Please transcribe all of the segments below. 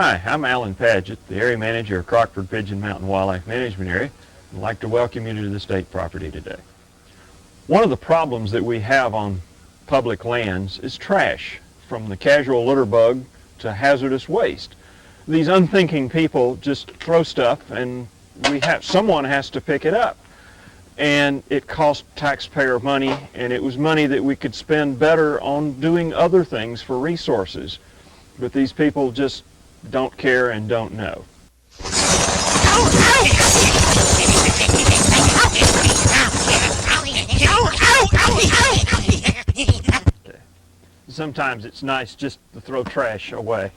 Hi, I'm Alan Padgett, the Area Manager of Crockford Pigeon Mountain Wildlife Management Area. I'd like to welcome you to the state property today. One of the problems that we have on public lands is trash, from the casual litter bug to hazardous waste. These unthinking people just throw stuff and someone has to pick it up. And it costs taxpayer money, and it was money that we could spend better on doing other things for resources. But these people just don't care and don't know. Okay. Sometimes it's nice just to throw trash away.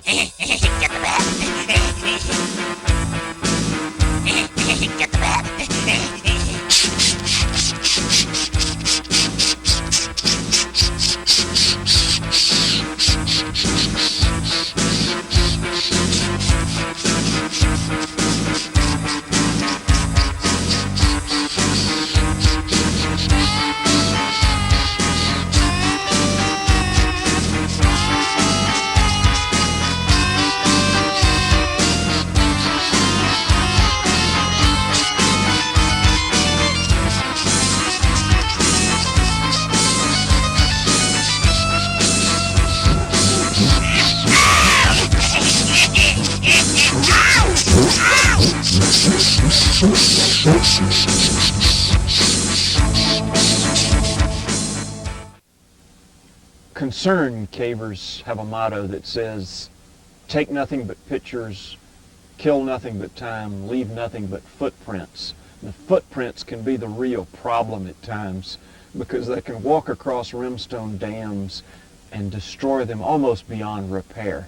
Get the bat. Get the bat. Concerned cavers have a motto that says, take nothing but pictures, kill nothing but time, leave nothing but footprints. The footprints can be the real problem at times because they can walk across rimstone dams and destroy them almost beyond repair.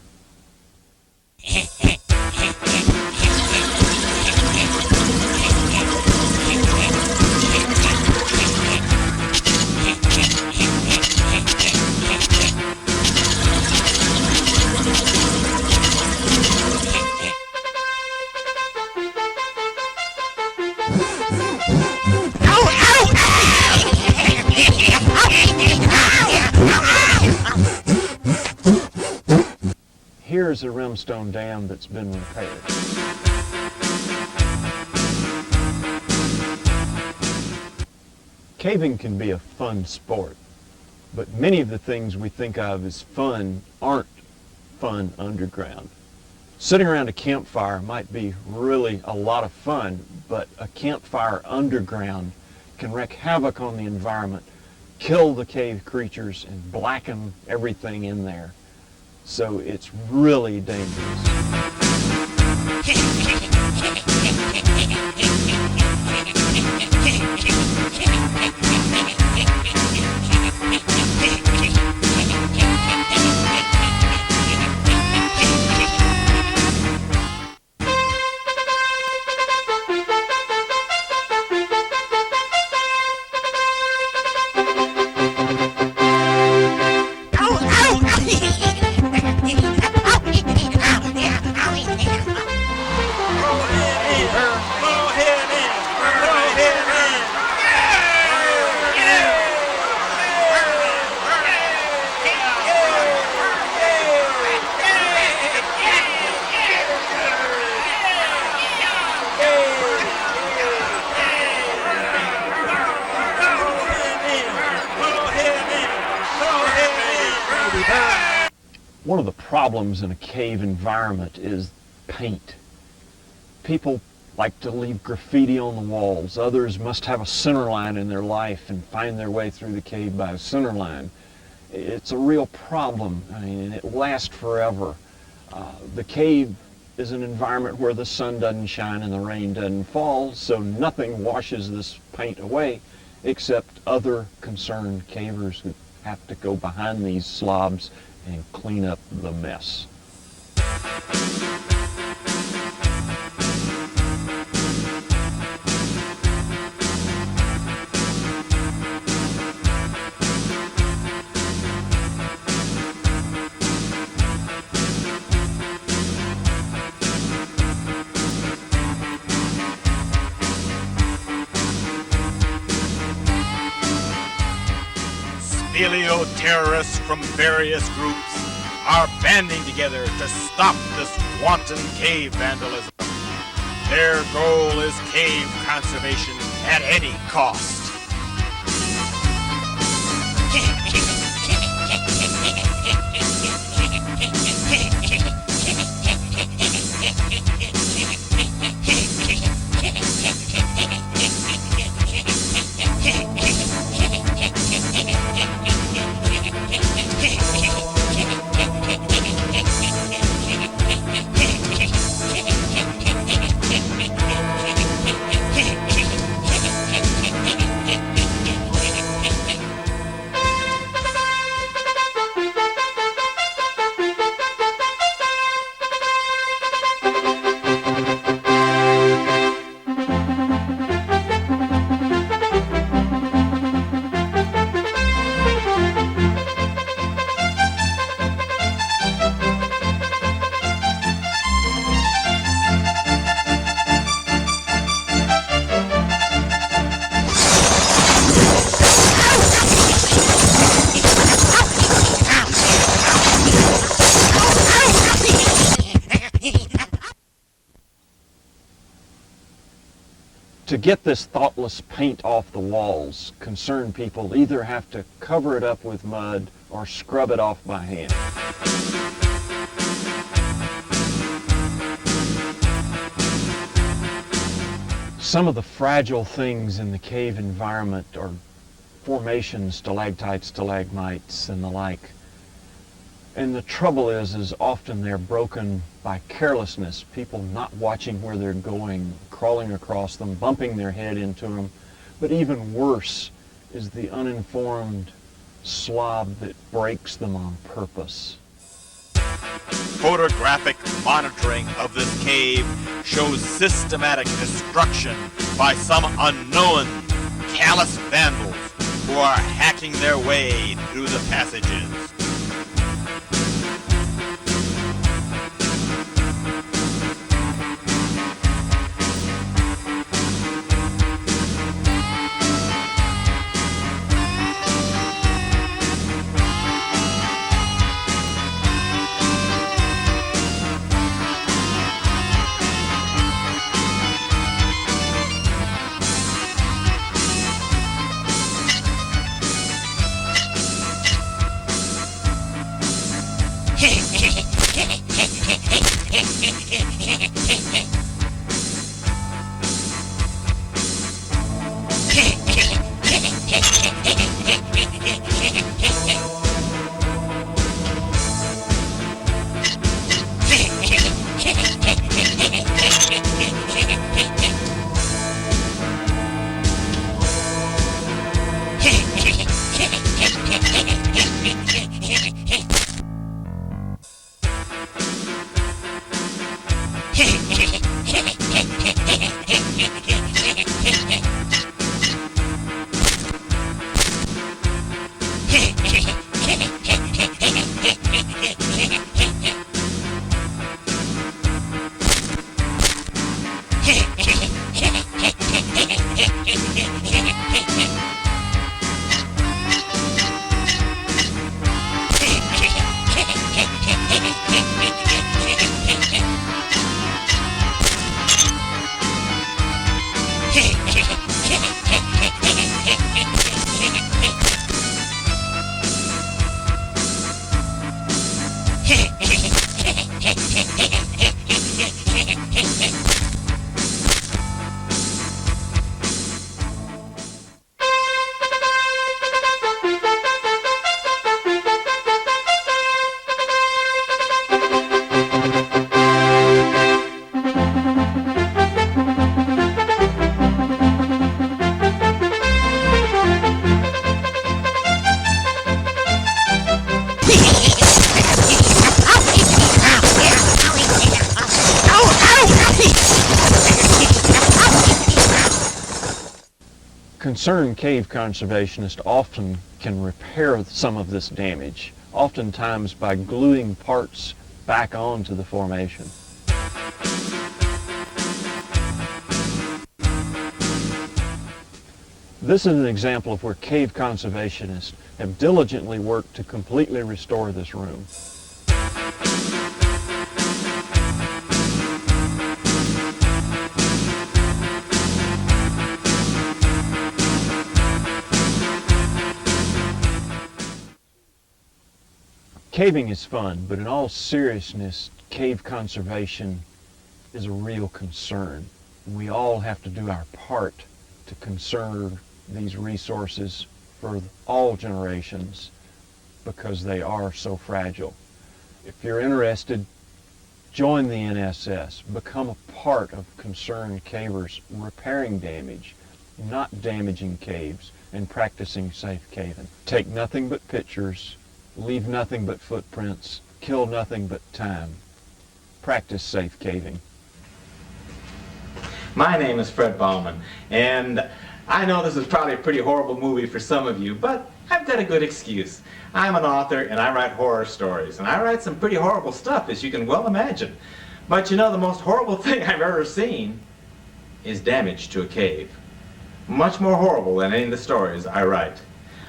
Here's a rimstone dam that's been repaired. Caving can be a fun sport, but many of the things we think of as fun aren't fun underground. Sitting around a campfire might be really a lot of fun, but a campfire underground can wreak havoc on the environment, kill the cave creatures, and blacken everything in there. So it's really dangerous. One of the problems in a cave environment is paint. People like to leave graffiti on the walls. Others must have a center line in their life and find their way through the cave by a center line. It's a real problem. I mean, it lasts forever. The cave is an environment where the sun doesn't shine and the rain doesn't fall, so nothing washes this paint away except other concerned cavers who have to go behind these slobs and clean up the mess. Speleo-terrorists from various groups are banding together to stop this wanton cave vandalism. Their goal is cave conservation at any cost. To get this thoughtless paint off the walls, concerned people either have to cover it up with mud or scrub it off by hand. Some of the fragile things in the cave environment are formations, stalactites, stalagmites, and the like. And the trouble is often they're broken by carelessness, people not watching where they're going, crawling across them, bumping their head into them. But even worse is the uninformed slob that breaks them on purpose. Photographic monitoring of this cave shows systematic destruction by some unknown, callous vandals who are hacking their way through the passages. Concerned cave conservationists often can repair some of this damage, oftentimes by gluing parts back onto the formation. This is an example of where cave conservationists have diligently worked to completely restore this room. Caving is fun, but in all seriousness, cave conservation is a real concern. We all have to do our part to conserve these resources for all generations because they are so fragile. If you're interested, join the NSS. Become a part of concerned cavers repairing damage, not damaging caves, and practicing safe caving. Take nothing but pictures, leave nothing but footprints, kill nothing but time. Practice safe caving. My name is Fred Baumann, and I know this is probably a pretty horrible movie for some of you, but I've got a good excuse. I'm an author and I write horror stories, and I write some pretty horrible stuff, as you can well imagine. But you know, the most horrible thing I've ever seen is damage to a cave. Much more horrible than any of the stories I write.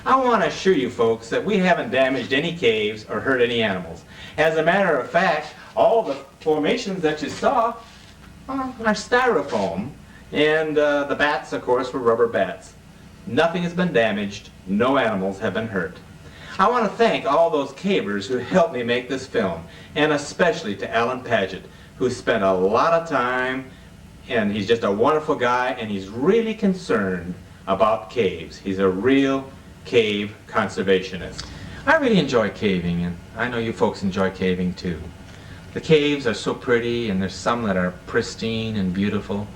I want to assure you folks that we haven't damaged any caves or hurt any animals. As a matter of fact, all the formations that you saw are styrofoam, and the bats, of course, were rubber bats. Nothing has been damaged, no animals have been hurt. I want to thank all those cavers who helped me make this film, and especially to Alan Paget, who spent a lot of time, and he's just a wonderful guy, and he's really concerned about caves. He's a real cave conservationist. I really enjoy caving, and I know you folks enjoy caving too. The caves are so pretty, and there's some that are pristine and beautiful,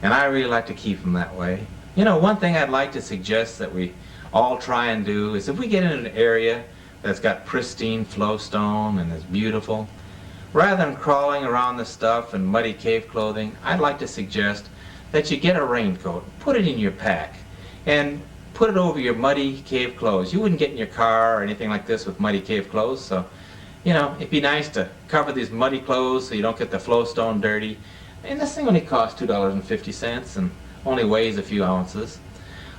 and I really like to keep them that way. You know, one thing I'd like to suggest that we all try and do is if we get in an area that's got pristine flowstone and is beautiful, rather than crawling around the stuff in muddy cave clothing, I'd like to suggest that you get a raincoat, put it in your pack, and put it over your muddy cave clothes. You wouldn't get in your car or anything like this with muddy cave clothes, so you know, it'd be nice to cover these muddy clothes so you don't get the flowstone dirty. And this thing only costs $2.50 and only weighs a few ounces.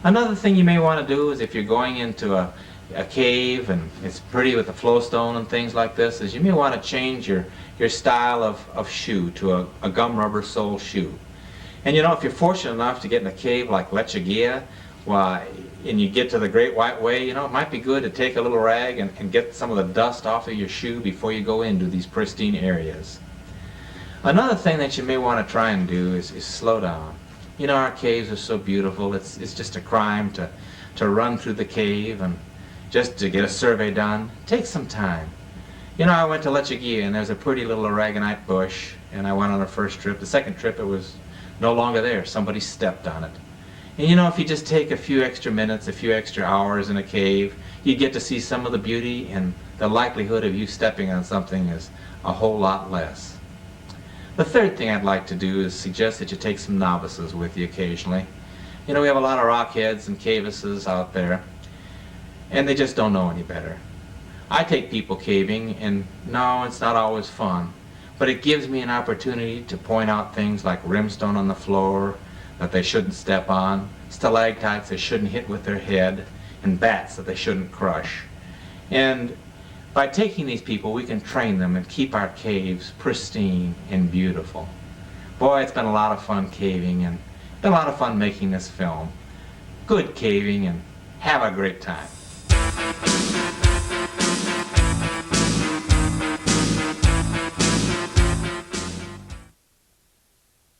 Another thing you may want to do is if you're going into a cave and it's pretty with the flowstone and things like this, is you may want to change your style of shoe to a gum rubber sole shoe. And you know, if you're fortunate enough to get in a cave like Lechuguilla, why, and you get to the Great White Way, you know, it might be good to take a little rag and get some of the dust off of your shoe before you go into these pristine areas. Another thing that you may want to try and do is slow down. You know, our caves are so beautiful, it's just a crime to run through the cave and just to get a survey done. Take some time. You know, I went to Lechuguilla and there's a pretty little aragonite bush, and I went on a first trip. The second trip it was no longer there. Somebody stepped on it. And you know, if you just take a few extra minutes, a few extra hours in a cave, you get to see some of the beauty, and the likelihood of you stepping on something is a whole lot less. The third thing I'd like to do is suggest that you take some novices with you occasionally. You know, we have a lot of rockheads and cavises out there, and they just don't know any better. I take people caving, and no, it's not always fun, but it gives me an opportunity to point out things like rimstone on the floor that they shouldn't step on, stalactites they shouldn't hit with their head, and bats that they shouldn't crush. And by taking these people, we can train them and keep our caves pristine and beautiful. Boy, it's been a lot of fun caving, and been a lot of fun making this film. Good caving, and have a great time.